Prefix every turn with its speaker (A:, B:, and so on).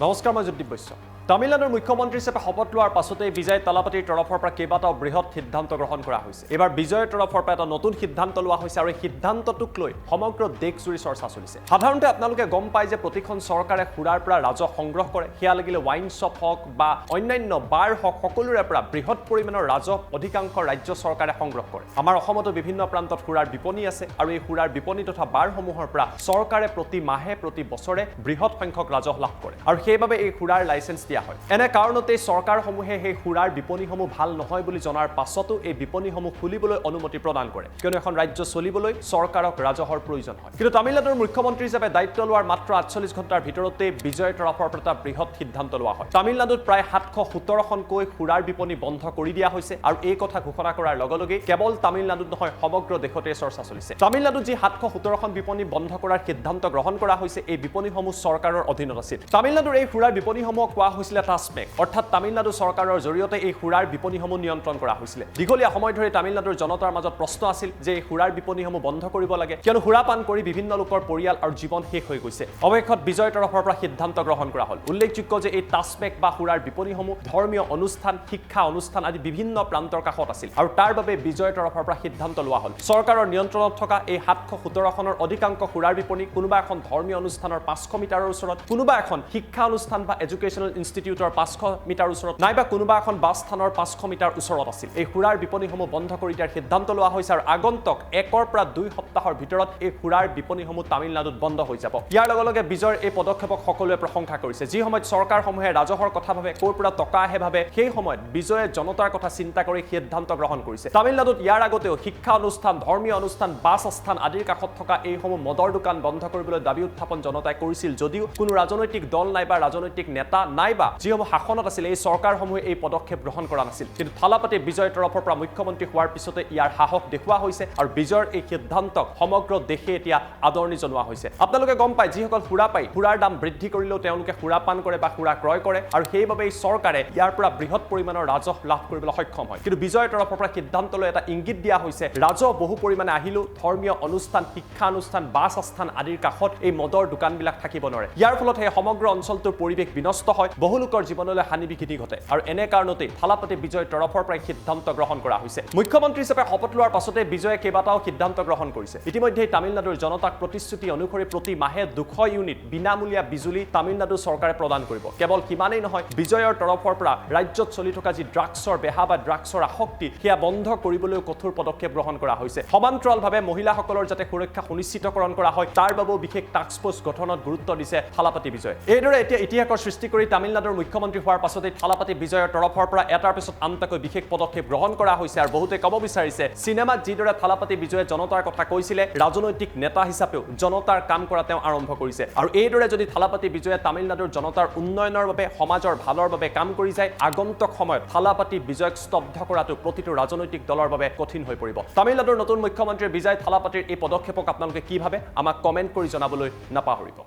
A: নমস্কাৰ, মই জ্যোতি বৈশ্য। তামিলনাডুৰ মুখ্যমন্ত্ৰী হিচাপে শপত লোৱাৰ পাছতে বিজয় থালাপাতিৰ তৰফৰ পৰা কেইবাটাও বৃহৎ সিদ্ধান্ত গ্ৰহণ কৰা হৈছে। এবাৰ বিজয়ৰ তৰফৰ পৰা এটা নতুন সিদ্ধান্ত লোৱা হৈছে আৰু এই সিদ্ধান্তটোক লৈ সমগ্ৰ দেশজুৰি চৰ্চা চলিছে। সাধাৰণতে আপোনালোকে গম পায় যে প্ৰতিখন চৰকাৰে সুৰাৰ পৰা ৰাজহ সংগ্ৰহ কৰে, সেয়া লাগিলে ৱাইন শ্বপ হওক বা অন্যান্য বাৰ হওক, সকলোৰে পৰা বৃহৎ পৰিমাণৰ ৰাজহ অধিকাংশ ৰাজ্য চৰকাৰে সংগ্ৰহ কৰে। আমাৰ অসমতো বিভিন্ন প্ৰান্তত সুৰাৰ বিপণী আছে আৰু এই সুৰাৰ বিপণী তথা বাৰসমূহৰ পৰা চৰকাৰে প্ৰতি মাহে প্ৰতি বছৰে বৃহৎ সংখ্যক ৰাজহ লাভ কৰে আৰু সেইবাবে এই সুৰাৰ লাইচেন্স দিয়া হয়। এনে কাৰণতে চৰকাৰসমূহে সেই সুৰাৰ বিপণীসমূহ ভাল নহয় বুলি জনাৰ পাছতো এই বিপণীসমূহ খুলিবলৈ অনুমতি প্ৰদান কৰে, কিয়নো এখন ৰাজ্য চলিবলৈ চৰকাৰক ৰাজহৰ প্ৰয়োজন হয়। কিন্তু তামিলনাডুৰ মুখ্যমন্ত্ৰী হিচাপে দায়িত্ব লোৱাৰ মাত্ৰ ৪৮ ঘণ্টাৰ ভিতৰতে বিজয়ৰ তৰফৰ পৰা এটা বৃহৎ সিদ্ধান্ত লোৱা হয়। তামিলনাডুত প্ৰায় ৭১৭খনকৈ সুৰাৰ বিপণী বন্ধ কৰি দিয়া হৈছে আৰু এই কথা ঘোষণা কৰাৰ লগে লগে কেৱল তামিলনাডুত নহয়, সমগ্ৰ দেশতে চৰ্চা চলিছে। তামিলনাডুত যি ৭১৭খন বিপণী বন্ধ কৰাৰ সিদ্ধান্ত গ্ৰহণ কৰা হৈছে, এই বিপণীসমূহ চৰকাৰৰ অধীনত আছিল। তামিলনাডুৰ এই সুৰাৰ বিপণীসমূহক কোৱা হৈছিলে টাস্মেক, অৰ্থাৎ তামিলনাডু চৰকাৰৰ জৰিয়তে এই সুৰাৰ বিপণীসমূহ নিয়ন্ত্ৰণ কৰা হৈছিলে। দীঘলীয়া সময় ধৰি তামিলনাডুৰ জনতাৰ মাজত প্ৰশ্ন আছিল যে এই সুৰাৰ বিপণীসমূহ বন্ধ কৰিব লাগে, কিয়নো সুৰা পান কৰি বিভিন্ন লোকৰ পৰিয়াল আৰু জীৱন শেষ হৈ গৈছে। অৱশেষত বিজয়ৰ তৰফৰ পৰা সিদ্ধান্ত গ্ৰহণ কৰা হ'ল। উল্লেখযোগ্য যে এই টাস্মেক বা সুৰাৰ বিপণীসমূহ ধৰ্মীয় অনুষ্ঠান, শিক্ষা অনুষ্ঠান আদি বিভিন্ন প্ৰান্তৰ কাষত আছিল আৰু তাৰ বাবে বিজয়ৰ তৰফৰ পৰা সিদ্ধান্ত লোৱা হ'ল। চৰকাৰৰ নিয়ন্ত্ৰণত থকা এই ৭১৭খনৰ অধিকাংশ সুৰাৰ বিপণী কোনোবা এখন ধৰ্মীয় অনুষ্ঠানৰ ৫০০ মিটাৰৰ ওচৰত, কোনোবা এখন শিক্ষা অনুষ্ঠান বা এডুকেশ্যনেল ইনষ্টিটিউটৰ ৫০০ মিটাৰ ওচৰত, নাইবা কোনোবা এখন বাছ স্থানৰ ৫০০ মিটাৰ ওচৰত আছিল। এই সুৰাৰ বিপণীসমূহ বন্ধ কৰি দিয়াৰ সিদ্ধান্ত লোৱা হৈছে আৰু আগন্তুক ১ৰ পৰা ২ সপ্তাহৰ ভিতৰত এই সুৰাৰ বিপণীসমূহ তামিলনাডুত বন্ধ হৈ যাব। ইয়াৰ লগে লগে বিজয়ৰ এই পদক্ষেপক সকলোৱে প্ৰশংসা কৰিছে। যি সময়ত চৰকাৰসমূহে ৰাজহৰ কথা ভাবে, ক'ৰ পৰা টকা আহে ভাবে, সেই সময়ত বিজয়ে জনতাৰ কথা চিন্তা কৰি সিদ্ধান্ত গ্ৰহণ কৰিছে। তামিলনাডুত ইয়াৰ আগতেও শিক্ষা অনুষ্ঠান, ধৰ্মীয় অনুষ্ঠান, বাছ স্থান আদিৰ কাষত থকা এইসমূহ মদৰ দোকান বন্ধ কৰিবলৈ দাবী উত্থাপন জনতাই কৰিছিল, যদিও কোনো ৰাজনৈতিক দল নাইবা ৰাজনৈতিক নেতা নাইবা যিসমূহ শাসনত আছিল এই চৰকাৰসমূহে এই পদক্ষেপ গ্ৰহণ কৰা নাছিল। কিন্তু থালাপাতি বিজয়ৰ তৰফৰ পৰা মুখ্যমন্ত্ৰী হোৱাৰ পিছতে ইয়াৰ সাহস দেখুওৱা হৈছে আৰু বিজয়ৰ এই সিদ্ধান্তক সমগ্ৰ দেশে এতিয়া আদৰণি জনোৱা হৈছে। আপোনালোকে গম পায়, যিসকল সুৰা পায়, সুৰাৰ দাম বৃদ্ধি কৰিলেও তেওঁলোকে সুৰা পান কৰে বা সুৰা ক্ৰয় কৰে আৰু সেইবাবে চৰকাৰে ইয়াৰ পৰা বৃহৎ পৰিমাণৰ ৰাজহ লাভ কৰিবলৈ সক্ষম হয়। কিন্তু বিজয়ৰ তৰফৰ পৰা সিদ্ধান্ত লৈ এটা ইংগিত দিয়া হৈছে, ৰাজহ বহু পৰিমাণে আহিলেও ধৰ্মীয় অনুষ্ঠান, শিক্ষা অনুষ্ঠান, বাছ স্থান আদিৰ কাষত এই মদৰ দোকানবিলাক থাকিব নোৱাৰে। ইয়াৰ ফলত সেই সমগ্ৰ অঞ্চলটোৰ পৰিৱেশ বিনষ্ট হয়, বহু লোকৰ জীৱনলৈ হানি বিঘিনি ঘটে আৰু এনে কাৰণতেই থালাপাতি বিজয়ৰ তৰফৰ পৰা সিদ্ধান্ত গ্ৰহণ কৰা হৈছে। মুখ্যমন্ত্ৰী হিচাপে শপত লোৱাৰ পাছতে বিজয়ে কেইবাটাও সিদ্ধান্ত গ্ৰহণ কৰিছে। ইতিমধ্যে তামিলনাডুৰ জনতাক প্ৰতিশ্ৰুতি অনুসৰি প্ৰতি মাহে ২০০ ইউনিট বিনামূলীয়া বিজুলী তামিলনাডু চৰকাৰে প্ৰদান কৰিব। কেৱল সিমানেই নহয়, বিজয়ৰ তৰফৰ পৰা ৰাজ্যত চলি থকা যি ড্ৰাগছৰ বেহা বা ড্ৰাগছৰ আসক্তি, সেয়া বন্ধ কৰিবলৈও কঠোৰ পদক্ষেপ গ্ৰহণ কৰা হৈছে। সমান্তৰালভাৱে মহিলাসকলৰ যাতে সুৰক্ষা সুনিশ্চিতকৰণ কৰা হয়, তাৰ বাবেও বিশেষ টাস্ক ফ'ৰ্চ গঠনত গুৰুত্ব দিছে থালাপাতি বিজয়। এইদৰে এতিয়া ইতিহাসৰ সৃষ্টি কৰি তামিলনাডুৰ মুখ্যমন্ত্ৰী হোৱাৰ পাছতে থালাপাতি বিজয়ৰ তৰফৰ পৰা এটাৰ পিছত আনটাকৈ বিশেষ পদক্ষেপ গ্ৰহণ কৰা হৈছে আৰু বহুতে ক'ব বিচাৰিছে, চিনেমাত যিদৰে থালাপাতি বিজয়ে জনতাৰ কথা কৈছিলে, ৰাজনৈতিক নেতা হিচাপেও জনতাৰ কাম কৰা তেওঁ আৰম্ভ কৰিছে আৰু এইদৰে যদি থালাপাতি বিজয়ে তামিলনাডুৰ জনতাৰ উন্নয়নৰ বাবে, সমাজৰ ভালৰ বাবে কাম কৰি যায়, আগন্তুক সময়ত থালাপাতি বিজয়ক স্তব্ধ কৰাটো প্ৰতিটো ৰাজনৈতিক দলৰ বাবে কঠিন হৈ পৰিব। তামিলনাডুৰ নতুন মুখ্যমন্ত্ৰী বিজয় থালাপাতিৰ এই পদক্ষেপক আপোনালোকে কি ভাবে, আমাক কমেণ্ট কৰি জনাবলৈ নাপাহৰিব।